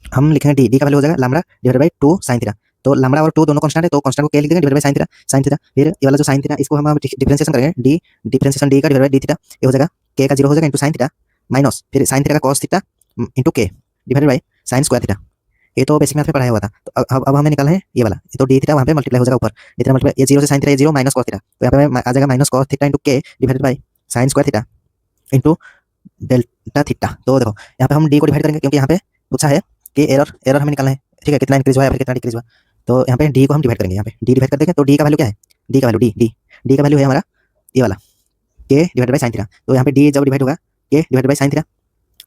हम लिखेंगे d का वैल्यू हो जाएगा lambda divided by 2 sin theta, तो लैम्बडा और 2 दोनों कांस्टेंट है, तो कांस्टेंट को k लिख देंगे डिवाइडेड बाय sin थीटा, फिर ये वाला जो sin थीटा इसको हम डिफरेंशिएशन करेंगे d, डिफरेंशिएशन d का डिवाइडेड बाय d थीटा, ये हो जाएगा k का 0 हो जाएगा इंटू sin थीटा माइनस फिर sin थीटा का cos theta into k divided by sin square theta, ये तो बेसिक मैथ में पढ़ाया हुआ था। तो अब हमें निकालना है ये वाला, ये तो डी थीटा वहाँ पे मल्टीप्लाई हो जाएगा ऊपर, डी थीटा मल्टीप्लाई ये 0 से sin थीटा, ये 0 माइनस cos थीटा, तो यहाँ पे आ जाएगा minus cos theta into k divided by sin square theta into delta theta. तो देखो यहाँ पे हम डी को डिवाइड करेंगे क्योंकि यहाँ पे पूछा है कि एरर एरर हमें निकालना है, ठीक है, कितना इंक्रीज हुआ है या फिर कितना डिक्रीज हुआ। तो यहाँ पे डी को हम डिवाइड करेंगे, यहाँ पे डी डिवाइड कर देंगे तो डी का वैल्यू क्या है, डी का वैल्यू डी डी डी का वैल्यू है हमारा ये वाला के डिवाइड बाई साइन थीटा। तो यहाँ पे डी जब डिवाइड होगा के डिवाइड बाई साइन थीटा,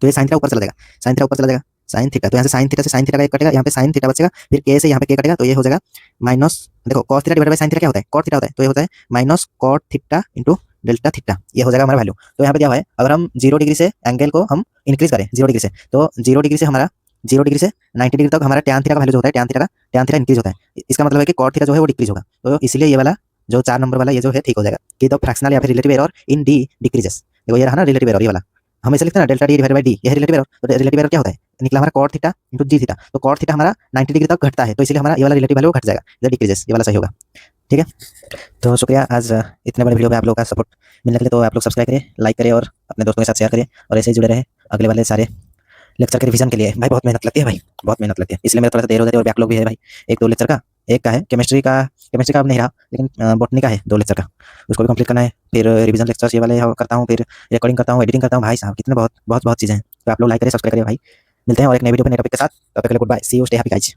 तो ये साइन थीटा ऊपर चला जाएगा, साइन थीटा ऊपर चला जाएगा, साइन थीटा, तो यहाँ से साइन थीटा से साइन थीटा का एक कटेगा, यहाँ पे साइन थीटा बचेगा, फिर के से यहाँ पे के कटेगा, तो ये हो जाएगा माइनस, देखो cos theta divide by sine theta क्या होता है, कॉट थीटा होता है, तो ये होता है minus cot theta into delta theta, ये हो जाएगा हमारा वैल्यू। तो यहाँ पे क्या हुआ है, अगर हम 0 डिग्री से एंगल को हम इंक्रीज करें 0 डिग्री से, तो 0 डिग्री से हमारा 0 डिग्री से 90 डिग्री तक हमारा टैन थीटा का वैल्यू जो होता है, टैन थीटा इंक्रीज होता है, इसका मतलब है कि कॉट थीटा जो है वो डिक्रीज होगा। तो इसलिए ये वाला जो 4 नंबर वाला ये जो है ठीक हो जाएगा कि तो फ्रैक्शनल या फिर रिलेटिव एरर इन डी डिक्रीजेस। देखो ये रहा ना रिलेटिव एरर, ये वाला हम इसे लिखते हैं ना delta D divide by D, ये है रिलेटिव एरर। तो रिलेटिव एरर क्या होता है, निकला हमारा कॉट थीटा इंटू जी थीटा, तो कॉट थीटा हमारा 90 डिग्री तक घटता है, तो इसलिए हमारा ये वाला रिलेटिव वैल्यू घट जाएगा, ये डिक्रीजेस, ये वाला सही होगा, ठीक है। तो शुक्रिया आज इतने बड़े वीडियो में आप लोगों का सपोर्ट मिलने के लिए। तो आप लोग सब्सक्राइब करिए, लाइक करिए और अपने दोस्तों के साथ शेयर करिए और ऐसे ही जुड़े रहे अगले वाले सारे लेक्चर के रिवीजन के लिए। भाई बहुत मेहनत लगती है, भाई बहुत मेहनत लगती है, इसलिए मेरा थोड़ा सा देर हो जाती है और बैकलॉग भी है भाई 1-2 लेक्चर का। एक का है केमिस्ट्री का अब नहीं रहा, लेकिन बॉटनी का है 2 लेक्चर का, उसको भी कंप्लीट करना है। फिर रिवीजन लेक्चर्स ये वाले करता हूँ, फिर रिकॉर्डिंग करता हूँ, एडिटिंग करता हूँ, भाई साहब कितने बहुत बहुत बहुत चीज़ें हैं। तो आप लोग लाइक करिए, सब्सक्राइब करिए भाई। मिलते हैं और एक नई वीडियो में नए टॉपिक के साथ, तब तक के लिए good bye, see you, stay happy guys.